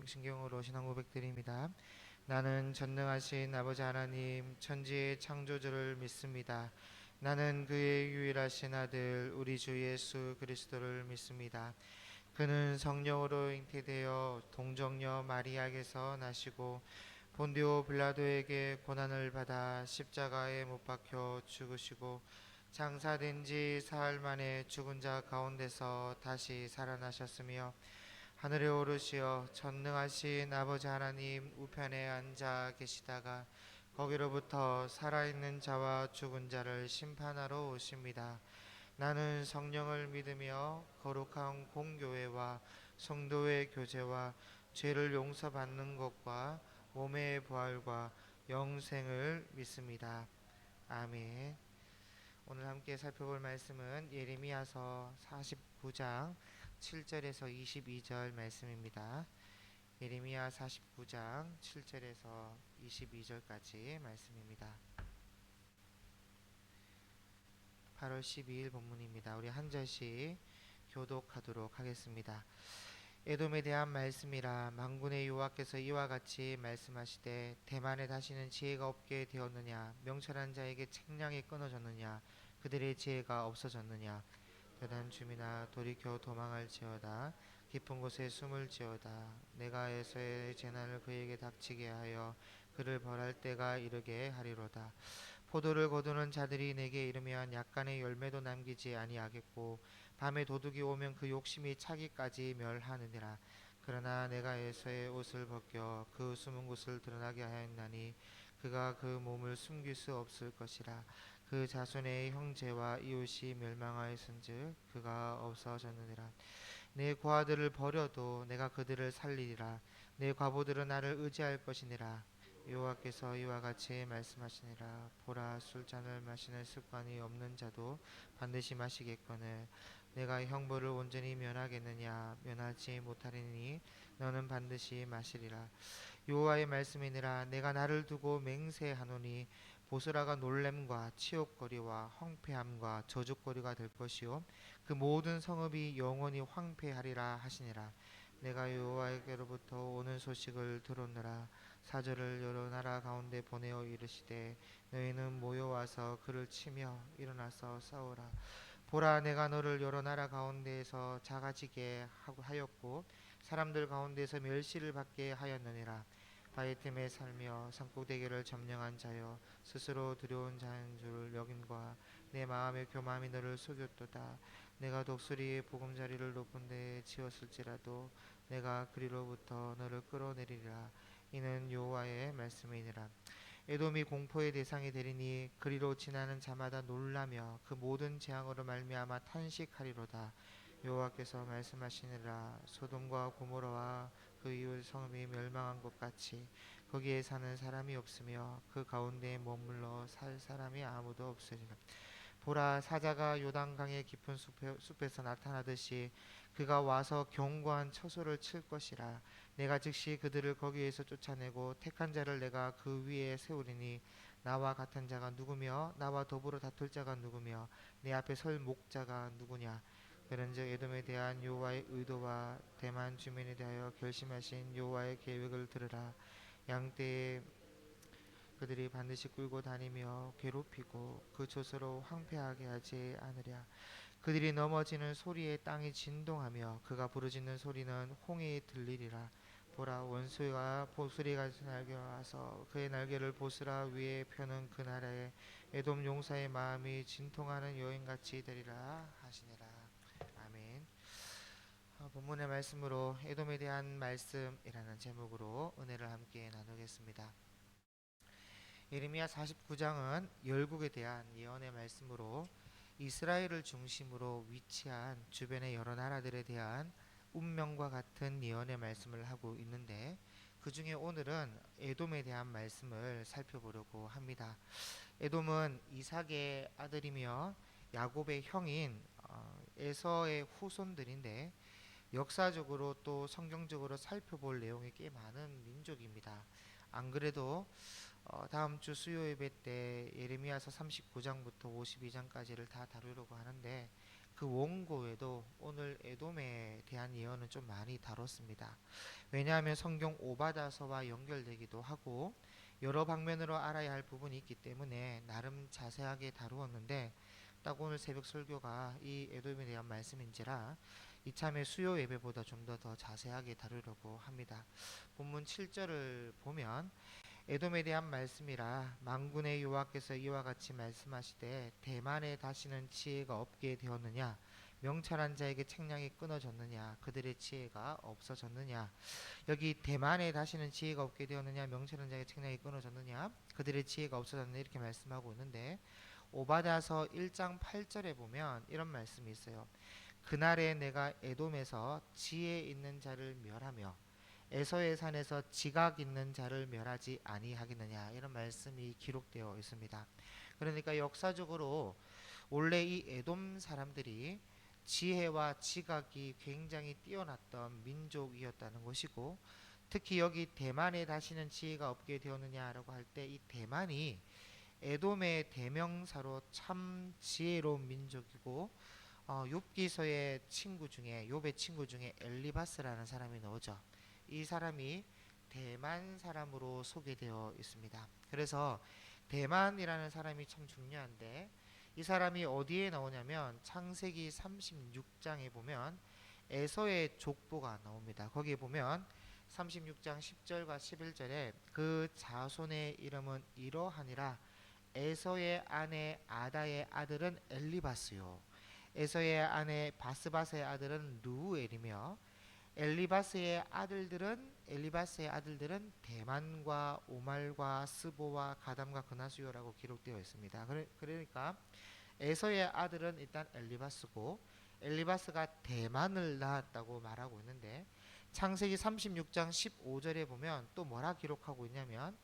신경으로 신앙 고백드립니다. 나는 전능하신 아버지 하나님 천지의 창조주를 믿습니다. 나는 그의 유일하신 아들 우리 주 예수 그리스도를 믿습니다. 그는 성령으로 잉태되어 동정녀 마리아에게서 나시고 본디오 빌라도에게 고난을 받아 십자가에 못 박혀 죽으시고 장사된 지 사흘 만에 죽은 자 가운데서 다시 살아나셨으며 하늘에 오르시어 전능하신 아버지 하나님 우편에 앉아 계시다가 거기로부터 살아있는 자와 죽은 자를 심판하러 오십니다. 나는 성령을 믿으며 거룩한 공교회와 성도의 교제와 죄를 용서받는 것과 몸의 부활과 영생을 믿습니다. 아멘. 오늘 함께 살펴볼 말씀은 예레미야서 49장 7절에서 22절 말씀입니다. 예레미야 49장 7절에서 22절까지 말씀입니다. 8월 12일 본문입니다. 우리 한 절씩 교독하도록 하겠습니다. 에돔에 대한 말씀이라. 만군의 여호와께서 이와 같이 말씀하시되 대만에 다시는 지혜가 없게 되었느냐. 명철한 자에게 책량이 끊어졌느냐. 그들의 지혜가 없어졌느냐. 대단 주민아 돌이켜 도망할지어다. 깊은 곳에 숨을지어다. 내가 에서의 재난을 그에게 닥치게 하여 그를 벌할 때가 이르게 하리로다. 포도를 거두는 자들이 내게 이르면 약간의 열매도 남기지 아니하겠고 밤에 도둑이 오면 그 욕심이 차기까지 멸하느니라. 그러나 내가 에서의 옷을 벗겨 그 숨은 곳을 드러나게 하였나니 그가 그 몸을 숨길 수 없을 것이라. 그 자손의 형제와 이웃이 멸망하였은즉 그가 없어졌느니라. 내 고아들을 버려도 내가 그들을 살리리라. 내 과부들은 나를 의지할 것이니라. 여호와께서 이와 같이 말씀하시니라. 보라, 술잔을 마시는 습관이 없는 자도 반드시 마시겠거늘 내가 형벌을 온전히 면하겠느냐. 면하지 못하리니 너는 반드시 마시리라. 여호와의 말씀이니라. 내가 나를 두고 맹세하노니 보스라가 놀램과 치욕거리와 황폐함과 저주거리가 될 것이요 그 모든 성읍이 영원히 황폐하리라 하시니라. 내가 여호와에게로부터 오는 소식을 들었노라. 사절을 여러 나라 가운데 보내어 이르시되 너희는 모여와서 그를 치며 일어나서 싸우라. 보라, 내가 너를 여러 나라 가운데에서 작아지게 하였고 사람들 가운데서 멸시를 받게 하였느니라. 바위 틈에 살며 산꼭대기를 점령한 자여 스스로 두려운 자인 줄 여김과 내 마음의 교만이 너를 속였도다. 내가 독수리의 보금자리를 높은 데에 지었을지라도 내가 그리로부터 너를 끌어내리리라. 이는 여호와의 말씀이니라. 에돔이 공포의 대상이 되리니 그리로 지나는 자마다 놀라며 그 모든 재앙으로 말미암아 탄식하리로다. 여호와께서 말씀하시니라. 소돔과 고모라와 그 이웃 성읍이 멸망한 것 같이 거기에 사는 사람이 없으며 그 가운데에 머물러 살 사람이 아무도 없으리라. 보라, 사자가 요단강의 깊은 숲에서 나타나듯이 그가 와서 견고한 처소를 칠 것이라. 내가 즉시 그들을 거기에서 쫓아내고 택한 자를 내가 그 위에 세우리니 나와 같은 자가 누구며 나와 더불어 다툴 자가 누구며 내 앞에 설 목자가 누구냐. 그런즉 에돔에 대한 여호와의 의도와 대만 주민에 대하여 결심하신 여호와의 계획을 들으라. 양떼에 그들이 반드시 끌고 다니며 괴롭히고 그 젖으로 황폐하게 하지 않으랴. 그들이 넘어지는 소리에 땅이 진동하며 그가 부르짖는 소리는 홍해에 들리리라. 보라, 원수가 보스리 같은 날개가 와서 그의 날개를 보스라 위에 펴는 그 나라에 에돔 용사의 마음이 진통하는 여인같이 되리라 하시니라. 아멘. 본문의 말씀으로 에돔에 대한 말씀이라는 제목으로 은혜를 함께 나누겠습니다. 예레미야 49장은 열국에 대한 예언의 말씀으로 이스라엘을 중심으로 위치한 주변의 여러 나라들에 대한 운명과 같은 예언의 말씀을 하고 있는데 그 중에 오늘은 에돔에 대한 말씀을 살펴보려고 합니다. 에돔은 이삭의 아들이며 야곱의 형인 에서의 후손들인데 역사적으로 또 성경적으로 살펴볼 내용이 꽤 많은 민족입니다. 안 그래도 다음 주 수요 예배 때 예레미야서 39장부터 52장까지를 다 다루려고 하는데 그 그 원고에도 오늘 에돔에 대한 예언은 좀 많이 다뤘습니다. 왜냐하면 성경 오바다서와 연결되기도 하고 여러 방면으로 알아야 할 부분이 있기 때문에 나름 자세하게 다루었는데, 딱 오늘 새벽 설교가 이 에돔에 대한 말씀인지라 이참에 수요 예배보다 좀 더 자세하게 다루려고 합니다. 본문 7절을 보면 에돔에 대한 말씀이라 만군의 여호와께서 이와 같이 말씀하시되 대만에 다시는 지혜가 없게 되었느냐, 명철한 자에게 책량이 끊어졌느냐, 그들의 지혜가 없어졌느냐. 여기 대만에 다시는 지혜가 없게 되었느냐, 명철한 자에게 책량이 끊어졌느냐, 그들의 지혜가 없어졌느냐, 이렇게 말씀하고 있는데, 오바댜서 1장 8절에 보면 이런 말씀이 있어요. 그날에 내가 에돔에서 지혜 있는 자를 멸하며 에서의 산에서 지각 있는 자를 멸하지 아니하겠느냐, 이런 말씀이 기록되어 있습니다. 그러니까 역사적으로 원래 이 에돔 사람들이 지혜와 지각이 굉장히 뛰어났던 민족이었다는 것이고, 특히 여기 대만에 다시는 지혜가 없게 되었느냐라고 할 때 이 대만이 에돔의 대명사로 참 지혜로운 민족이고, 욥기서의 친구 중에, 욥의 친구 중에 엘리바스라는 사람이 나오죠. 이 사람이 대만 사람으로 소개되어 있습니다. 그래서 대만이라는 사람이 참 중요한데, 이 사람이 어디에 나오냐면 창세기 36장에 보면 에서의 족보가 나옵니다. 거기에 보면 36장 10절과 11절에 그 자손의 이름은 이러하니라. 에서의 아내 아다의 아들은 엘리바스요, 에서의 아내 바스바스의 아들은 루엘이며 엘리바스의 아들들은 대만과 오말과 스보와 가담과 그나수요라고 기록되어 있습니다. 그러니까 에서의 아들은 일단 엘리바스고, 엘리바스가 대만을 낳았다고 말하고 있는데, 창세기 36장 15절에 보면 또 뭐라 기록하고 있냐면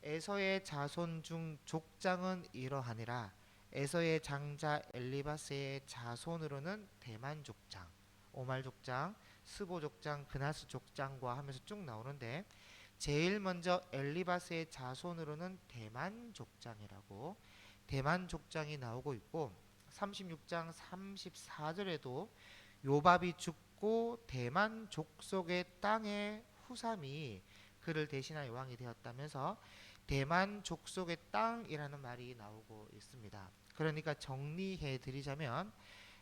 에서의 자손 중 족장은 이러하니라. 에서의 장자 엘리바스의 자손으로는 대만 족장, 오말 족장, 스보 족장, 그나스 족장과 하면서 쭉 나오는데, 제일 먼저 엘리바스의 자손으로는 대만 족장이라고, 대만 족장이 나오고 있고, 36장 34절에도 요밥이 죽고 대만 족속의 땅의 후삼이 그를 대신하여 왕이 되었다면서 대만 족속의 땅이라는 말이 나오고 있습니다. 그러니까 정리해 드리자면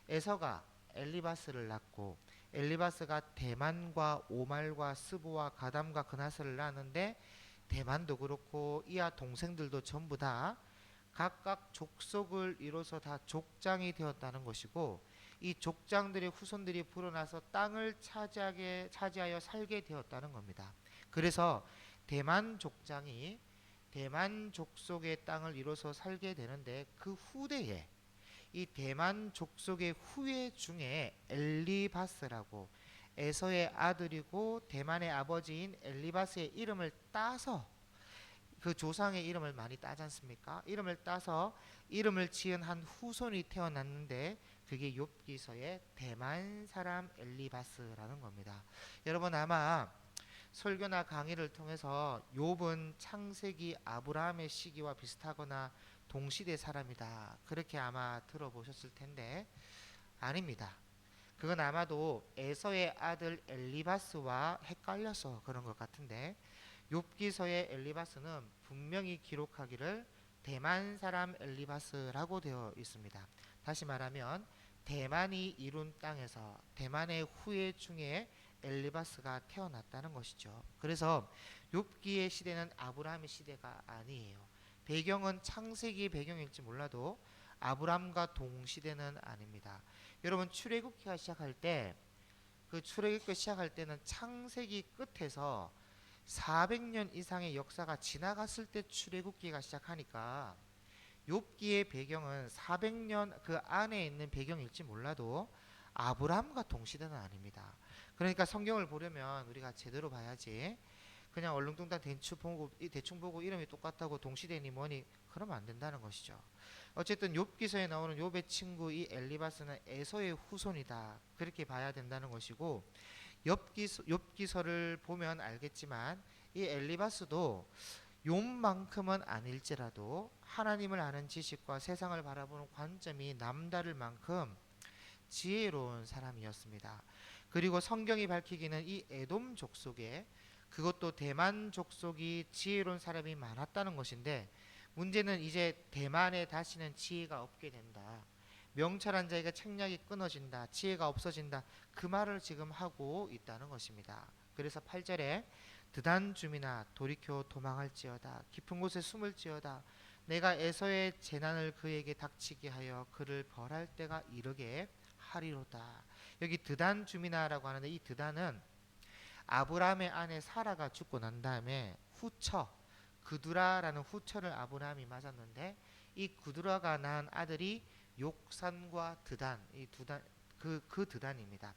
에서가 엘리바스를 낳고 엘리바스가 대만과 오말과 스보와 가담과 그나스를 낳았는데, 대만도 그렇고 이하 동생들도 전부 다 각각 족속을 이뤄서 다 족장이 되었다는 것이고, 이 족장들의 후손들이 불어나서 땅을 차지하여 살게 되었다는 겁니다. 그래서 대만 족장이 대만 족속의 땅을 이뤄서 살게 되는데, 그 후대에 이 대만 족속의 후예 중에 엘리바스라고, 에서의 아들이고 대만의 아버지인 엘리바스의 이름을 따서, 그 조상의 이름을 많이 따지 않습니까? 이름을 따서 이름을 지은 한 후손이 태어났는데, 그게 욥기서의 대만 사람 엘리바스라는 겁니다. 여러분 아마 설교나 강의를 통해서 욥은 창세기 아브라함의 시기와 비슷하거나 동시대 사람이다, 그렇게 아마 들어보셨을 텐데 아닙니다. 그건 아마도 에서의 아들 엘리바스와 헷갈려서 그런 것 같은데, 욥기서의 엘리바스는 분명히 기록하기를 대만 사람 엘리바스라고 되어 있습니다. 다시 말하면 대만이 이룬 땅에서 대만의 후예 중에 엘리바스가 태어났다는 것이죠. 그래서 욥기의 시대는 아브라함의 시대가 아니에요. 배경은 창세기 배경일지 몰라도 아브라함과 동시대는 아닙니다. 여러분 출애굽기가 시작할 때, 그 출애굽기 시작할 때는 창세기 끝에서 400년 이상의 역사가 지나갔을 때 출애굽기가 시작하니까 욥기의 배경은 400년 그 안에 있는 배경일지 몰라도 아브라함과 동시대는 아닙니다. 그러니까 성경을 보려면 우리가 제대로 봐야지, 그냥 얼렁뚱땅 대충 보고 이름이 똑같다고 동시대니 뭐니 그러면 안 된다는 것이죠. 어쨌든 욥기서에 나오는 욥의 친구 이 엘리바스는 에서의 후손이다, 그렇게 봐야 된다는 것이고, 욥기서를 보면 알겠지만 이 엘리바스도 욥만큼은 아닐지라도 하나님을 아는 지식과 세상을 바라보는 관점이 남다를 만큼 지혜로운 사람이었습니다. 그리고 성경이 밝히기는 이 에돔 족속에, 그것도 대만 족속이 지혜로운 사람이 많았다는 것인데, 문제는 이제 대만에 다시는 지혜가 없게 된다. 명철한 자에게 책략이 끊어진다. 지혜가 없어진다. 그 말을 지금 하고 있다는 것입니다. 그래서 8절에 드단 주민아 돌이켜 도망할지어다. 깊은 곳에 숨을지어다. 내가 에서의 재난을 그에게 닥치게 하여 그를 벌할 때가 이르게 하리로다. 여기 드단 주민아라고 하는데, 이 드단은 아브라함의 아내 사라가 죽고 난 다음에 후처, 그두라라는 후처를 아브라함이 맞았는데, 이 그두라가 낳은 아들이 욕산과 드단, 이 두단, 그 드단입니다.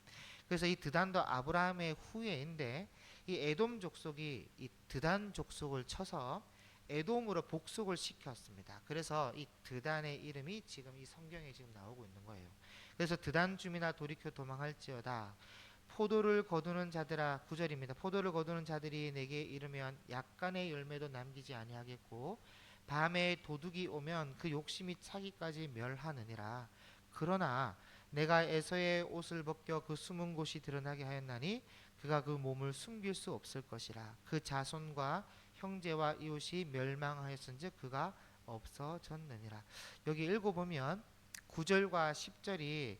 그래서 이 드단도 아브라함의 후예인데, 이 에돔 족속이 이 드단 족속을 쳐서 에돔으로 복속을 시켰습니다. 그래서 이 드단의 이름이 지금 이 성경에 지금 나오고 있는 거예요. 그래서 드단 주민아 돌이켜 도망할지어다. 포도를 거두는 자들아, 9절입니다. 포도를 거두는 자들이 내게 이르면 약간의 열매도 남기지 아니하겠고 밤에 도둑이 오면 그 욕심이 차기까지 멸하느니라. 그러나 내가 에서의 옷을 벗겨 그 숨은 곳이 드러나게 하였나니 그가 그 몸을 숨길 수 없을 것이라. 그 자손과 형제와 이웃이 멸망하였은즉 그가 없어졌느니라. 여기 읽어보면 9절과 10절이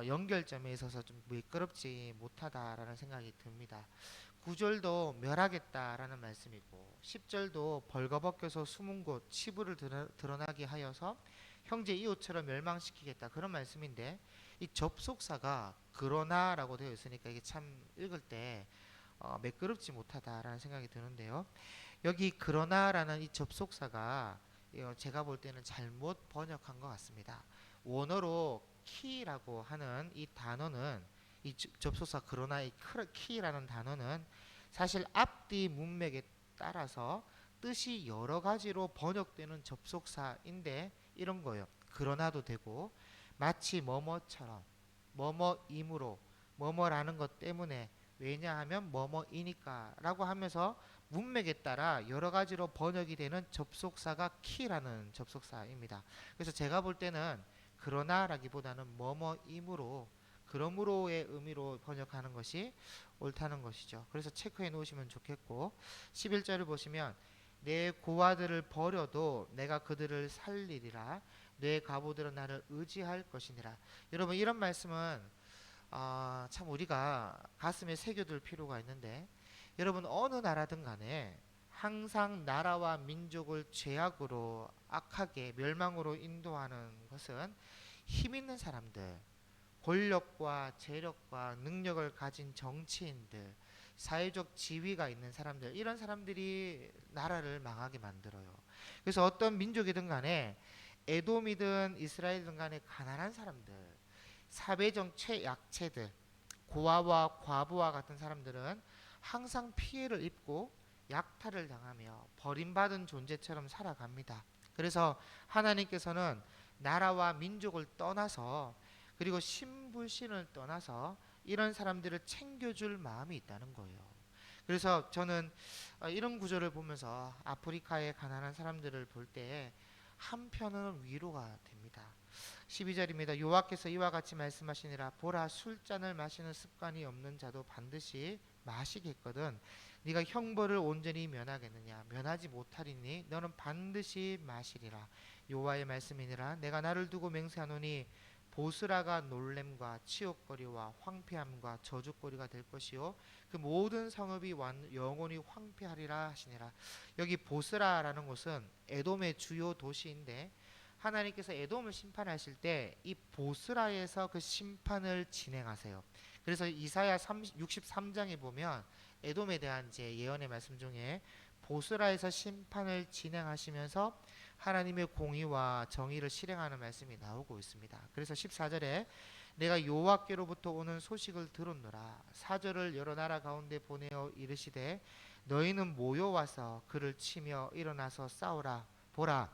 연결점에 있어서 좀 매끄럽지 못하다라는 생각이 듭니다. 9절도 멸하겠다라는 말씀이고 10절도 벌거벗겨서 숨은 곳 치부를 드러나게 하여서 형제 이웃처럼 멸망시키겠다, 그런 말씀인데, 이 접속사가 그러나라고 되어 있으니까 이게 참 읽을 때 매끄럽지 못하다라는 생각이 드는데요. 여기 그러나라는 이 접속사가 제가 볼 때는 잘못 번역한 것 같습니다. 원어로 키라고 하는 이 단어는, 이 접속사 그러나의 키라는 단어는 사실 앞뒤 문맥에 따라서 뜻이 여러 가지로 번역되는 접속사인데, 이런 거예요. 그러나도 되고, 마치 뭐뭐처럼, 뭐뭐이므로, 뭐뭐라는 것 때문에, 왜냐하면 뭐뭐이니까 라고 하면서 문맥에 따라 여러 가지로 번역이 되는 접속사가 키라는 접속사입니다. 그래서 제가 볼 때는 그러나라기보다는 뭐뭐이므로, 그러므로의 의미로 번역하는 것이 옳다는 것이죠. 그래서 체크해 놓으시면 좋겠고, 11절을 보시면 내 고아들을 버려도 내가 그들을 살리리라. 내 과부들은 나를 의지할 것이니라. 여러분, 이런 말씀은 참 우리가 가슴에 새겨둘 필요가 있는데, 여러분 어느 나라든 간에 항상 나라와 민족을 죄악으로, 악하게 멸망으로 인도하는 것은 힘 있는 사람들, 권력과 재력과 능력을 가진 정치인들, 사회적 지위가 있는 사람들, 이런 사람들이 나라를 망하게 만들어요. 그래서 어떤 민족이든 간에, 에돔이든 이스라엘이든 간에 가난한 사람들, 사회적 최약체들, 고아와 과부와 같은 사람들은 항상 피해를 입고 약탈을 당하며 버림받은 존재처럼 살아갑니다. 그래서 하나님께서는 나라와 민족을 떠나서, 그리고 신불신을 떠나서 이런 사람들을 챙겨줄 마음이 있다는 거예요. 그래서 저는 이런 구절을 보면서 아프리카의 가난한 사람들을 볼 때 한편으로는 위로가 됩니다. 12절입니다. 여호와께서 이와 같이 말씀하시니라. 보라, 술잔을 마시는 습관이 없는 자도 반드시 마시겠거든 네가 형벌을 온전히 면하겠느냐? 면하지 못하리니 너는 반드시 마시리라. 여호와의 말씀이니라. 내가 나를 두고 맹세하노니 보스라가 놀램과 치욕거리와 황폐함과 저주거리가 될 것이요 그 모든 성읍이 영원히 황폐하리라 하시니라. 여기 보스라라는 곳은 에돔의 주요 도시인데, 하나님께서 에돔을 심판하실 때 이 보스라에서 그 심판을 진행하세요. 그래서 이사야 63장에 보면 에돔에 대한 이제 예언의 말씀 중에 보스라에서 심판을 진행하시면서 하나님의 공의와 정의를 실행하는 말씀이 나오고 있습니다. 그래서 14절에 내가 여호와께로부터 오는 소식을 들었노라. 사절을 여러 나라 가운데 보내어 이르시되 너희는 모여와서 그를 치며 일어나서 싸우라. 보라,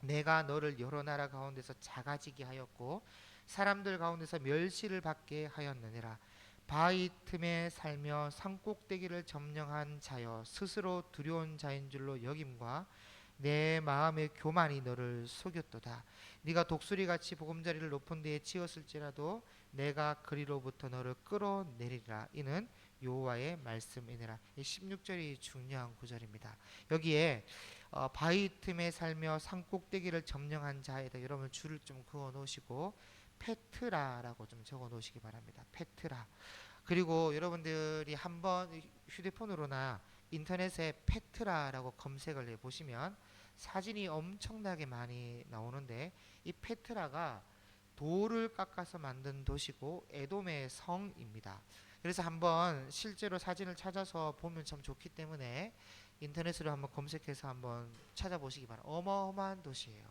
내가 너를 여러 나라 가운데서 작아지게 하였고 사람들 가운데서 멸시를 받게 하였느니라. 바위 틈에 살며 산꼭대기를 점령한 자여 스스로 두려운 자인 줄로 여김과 내 마음의 교만이 너를 속였도다. 네가 독수리같이 보금자리를 높은 데에 치었을지라도 내가 그리로부터 너를 끌어내리라. 이는 여호와의 말씀이니라. 이 16절이 중요한 구절입니다. 여기에 바위 틈에 살며 산꼭대기를 점령한 자에다 여러분 줄을 좀 그어 놓으시고 페트라라고 좀 적어 놓으시기 바랍니다. 페트라. 그리고 여러분들이 한번 휴대폰으로나 인터넷에 페트라라고 검색을 해 보시면 사진이 엄청나게 많이 나오는데 이 페트라가 돌을 깎아서 만든 도시고 에돔의 성입니다. 그래서 한번 실제로 사진을 찾아서 보면 참 좋기 때문에 인터넷으로 한번 검색해서 한번 찾아보시기 바랍니다. 어마어마한 도시예요.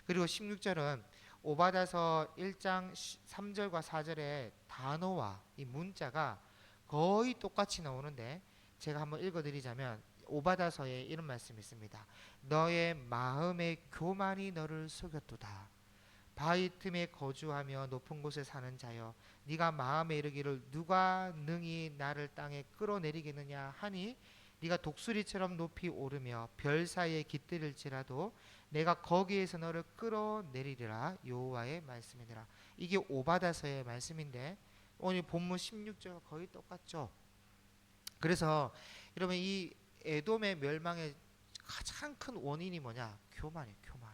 그리고 16절은 오바다서 1장 3절과 4절의 단어와 이 문자가 거의 똑같이 나오는데 제가 한번 읽어드리자면 오바다서에 이런 말씀이 있습니다. 너의 마음의 교만이 너를 속였도다. 바위 틈에 거주하며 높은 곳에 사는 자여 네가 마음에 이르기를 누가 능히 나를 땅에 끌어내리겠느냐 하니 네가 독수리처럼 높이 오르며 별 사이에 깃들일지라도 내가 거기에서 너를 끌어내리리라. 여호와의 말씀이니라. 이게 오바다서의 말씀인데 오늘 본문 16절과 거의 똑같죠. 그래서 여러분 이 에돔의 멸망의 가장 큰 원인이 뭐냐? 교만이에요. 교만.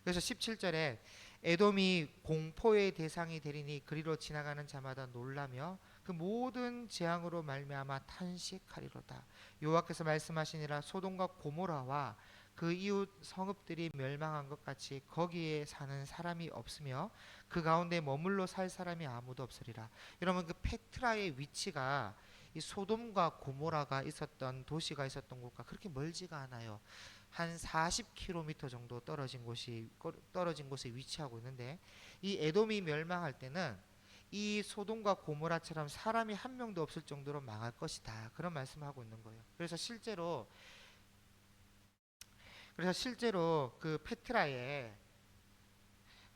그래서 17절에 에돔이 공포의 대상이 되리니 그리로 지나가는 자마다 놀라며 그 모든 재앙으로 말미암아 탄식하리로다. 여호와께서 말씀하시니라. 소돔과 고모라와 그 이웃 성읍들이 멸망한 것 같이 거기에 사는 사람이 없으며 그 가운데 머물러 살 사람이 아무도 없으리라. 여러분 그 페트라의 위치가 이 소돔과 고모라가 있었던 도시가 있었던 곳과 그렇게 멀지가 않아요. 한 40km 정도 떨어진 곳에 위치하고 있는데 이 에돔이 멸망할 때는 이 소돔과 고모라처럼 사람이 한 명도 없을 정도로 망할 것이다. 그런 말씀하고 있는 거예요. 그래서 실제로 그 페트라에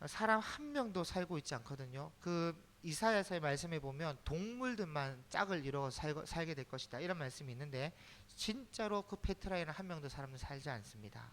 사람 한 명도 살고 있지 않거든요. 그 이사야서의 말씀에 보면 동물들만 짝을 이루어 살게 될 것이다. 이런 말씀이 있는데 진짜로 그 페트라에는 한 명도 사람은 살지 않습니다.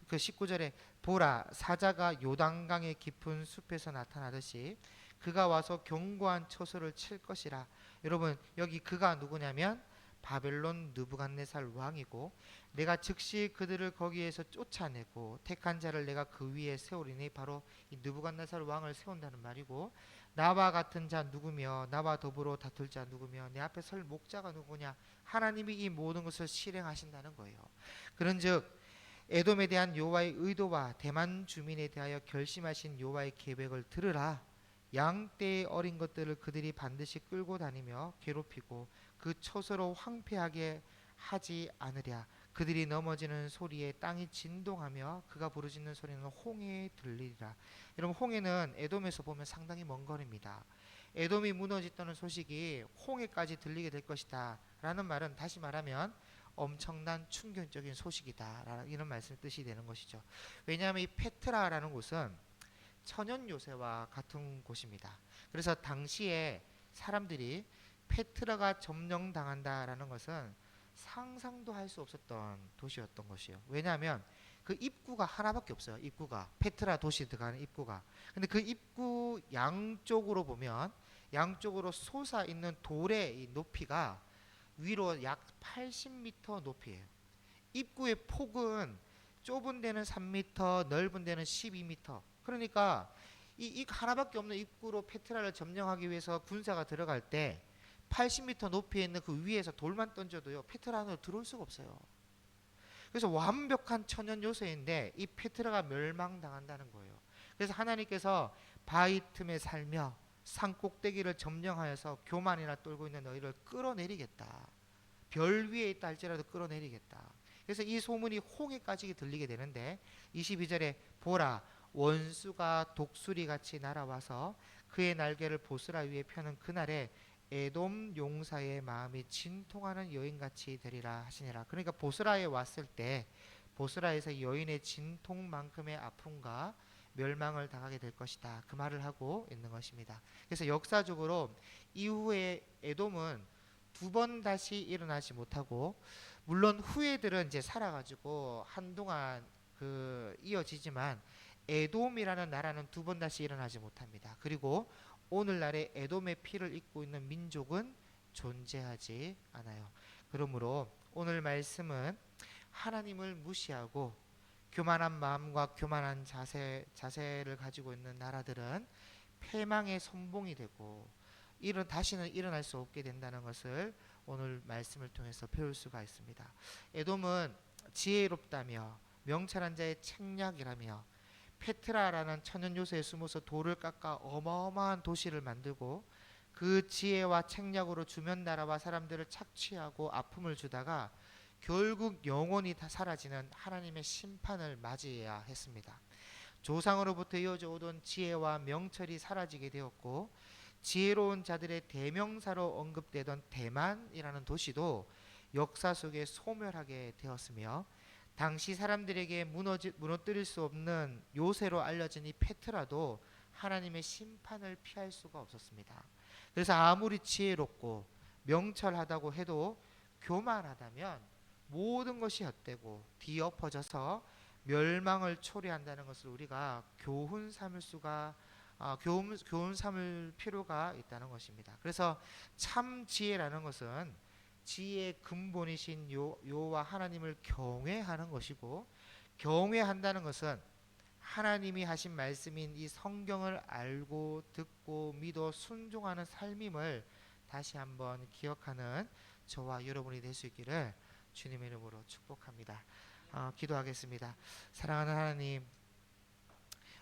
그 19절에 보라 사자가 요단강의 깊은 숲에서 나타나듯이 그가 와서 견고한 처소를 칠 것이라. 여러분 여기 그가 누구냐면 바벨론 느부갓네살 왕이고 내가 즉시 그들을 거기에서 쫓아내고 택한 자를 내가 그 위에 세우리니 바로 이 느부갓네살 왕을 세운다는 말이고 나와 같은 자 누구며 나와 더불어 다툴 자 누구며 내 앞에 설 목자가 누구냐. 하나님이 이 모든 것을 실행하신다는 거예요. 그런즉 에돔에 대한 여호와의 의도와 대만 주민에 대하여 결심하신 여호와의 계획을 들으라. 양떼의 어린 것들을 그들이 반드시 끌고 다니며 괴롭히고 그 처소로 황폐하게 하지 않으랴. 그들이 넘어지는 소리에 땅이 진동하며 그가 부르짖는 소리는 홍해에 들리리라. 여러분 홍해는 에돔에서 보면 상당히 먼 거리입니다. 에돔이 무너졌다는 소식이 홍해까지 들리게 될 것이다 라는 말은 다시 말하면 엄청난 충격적인 소식이다 라는 이런 말씀 뜻이 되는 것이죠. 왜냐하면 이 페트라라는 곳은 천연 요새와 같은 곳입니다. 그래서 당시에 사람들이 페트라가 점령당한다라는 것은 상상도 할 수 없었던 도시였던 것이요. 왜냐하면 그 입구가 하나밖에 없어요. 입구가 페트라 도시 들어가는 입구가. 근데 그 입구 양쪽으로 보면 양쪽으로 솟아 있는 돌의 이 높이가 위로 약 80m 높이에요. 입구의 폭은 좁은 데는 3m, 넓은 데는 12m. 그러니까 이 하나밖에 없는 입구로 페트라를 점령하기 위해서 군사가 들어갈 때 80m 높이에 있는 그 위에서 돌만 던져도요 페트라 안으로 들어올 수가 없어요. 그래서 완벽한 천연 요새인데 이 페트라가 멸망당한다는 거예요. 그래서 하나님께서 바위 틈에 살며 산 꼭대기를 점령하여서 교만이나 떨고 있는 너희를 끌어내리겠다. 별 위에 있다 할지라도 끌어내리겠다. 그래서 이 소문이 홍해까지 들리게 되는데 22절에 보라 원수가 독수리같이 날아와서 그의 날개를 보스라 위에 펴는 그날에 에돔 용사의 마음이 진통하는 여인같이 되리라 하시니라. 그러니까 보스라에 왔을 때 보스라에서 여인의 진통만큼의 아픔과 멸망을 당하게 될 것이다. 그 말을 하고 있는 것입니다. 그래서 역사적으로 이후에 에돔은 두 번 다시 일어나지 못하고 물론 후예들은 이제 살아가지고 한동안 이어지지만 에돔이라는 나라는 두 번 다시 일어나지 못합니다. 그리고 오늘날의 에돔의 피를 입고 있는 민족은 존재하지 않아요. 그러므로 오늘 말씀은 하나님을 무시하고 교만한 마음과 교만한 자세를 가지고 있는 나라들은 패망의 선봉이 되고 다시는 일어날 수 없게 된다는 것을 오늘 말씀을 통해서 배울 수가 있습니다. 에돔은 지혜롭다며 명철한 자의 책략이라며 페트라라는 천연 요새에 숨어서 돌을 깎아 어마어마한 도시를 만들고 그 지혜와 책략으로 주변 나라와 사람들을 착취하고 아픔을 주다가 결국 영원히 다 사라지는 하나님의 심판을 맞이해야 했습니다. 조상으로부터 이어져 오던 지혜와 명철이 사라지게 되었고 지혜로운 자들의 대명사로 언급되던 대만이라는 도시도 역사 속에 소멸하게 되었으며 당시 사람들에게 무너뜨릴 수 없는 요새로 알려진 이 페트라도 하나님의 심판을 피할 수가 없었습니다. 그래서 아무리 지혜롭고 명철하다고 해도 교만하다면 모든 것이 헛되고 뒤엎어져서 멸망을 초래한다는 것을 우리가 교훈 삼을 필요가 있다는 것입니다. 그래서 참 지혜라는 것은 지혜의 근본이신 여호와 하나님을 경외하는 것이고, 경외한다는 것은 하나님이 하신 말씀인 이 성경을 알고 듣고 믿어 순종하는 삶임을 다시 한번 기억하는 저와 여러분이 될 수 있기를 주님의 이름으로 축복합니다. 기도하겠습니다. 사랑하는 하나님,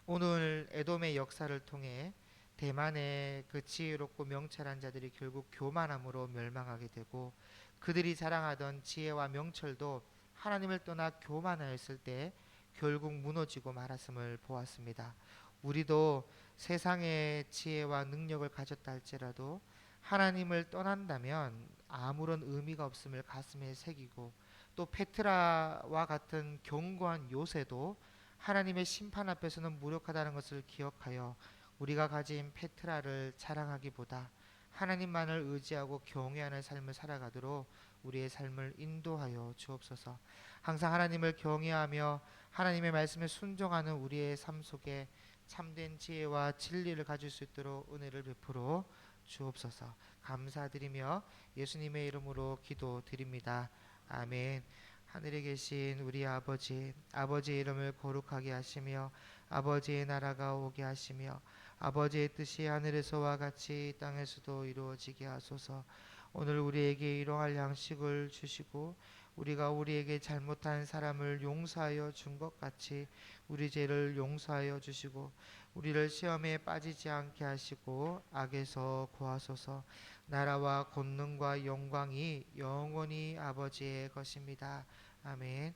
오늘 에돔의 역사를 통해 대만의 그 지혜롭고 명철한 자들이 결국 교만함으로 멸망하게 되고 그들이 자랑하던 지혜와 명철도 하나님을 떠나 교만하였을 때 결국 무너지고 말았음을 보았습니다. 우리도 세상의 지혜와 능력을 가졌다 할지라도 하나님을 떠난다면 아무런 의미가 없음을 가슴에 새기고, 또 페트라와 같은 견고한 요새도 하나님의 심판 앞에서는 무력하다는 것을 기억하여 우리가 가진 페트라를 자랑하기보다 하나님만을 의지하고 경외하는 삶을 살아가도록 우리의 삶을 인도하여 주옵소서. 항상 하나님을 경외하며 하나님의 말씀에 순종하는 우리의 삶 속에 참된 지혜와 진리를 가질 수 있도록 은혜를 베풀어 주옵소서. 감사드리며 예수님의 이름으로 기도드립니다. 아멘. 하늘에 계신 우리 아버지, 아버지의 이름을 거룩하게 하시며 아버지의 나라가 오게 하시며 아버지의 뜻이 하늘에서와 같이 땅에서도 이루어지게 하소서. 오늘 우리에게 일용할 양식을 주시고 우리가 우리에게 잘못한 사람을 용서하여 준 것 같이 우리 죄를 용서하여 주시고 우리를 시험에 빠지지 않게 하시고 악에서 구하소서. 나라와 권능과 영광이 영원히 아버지의 것입니다. 아멘.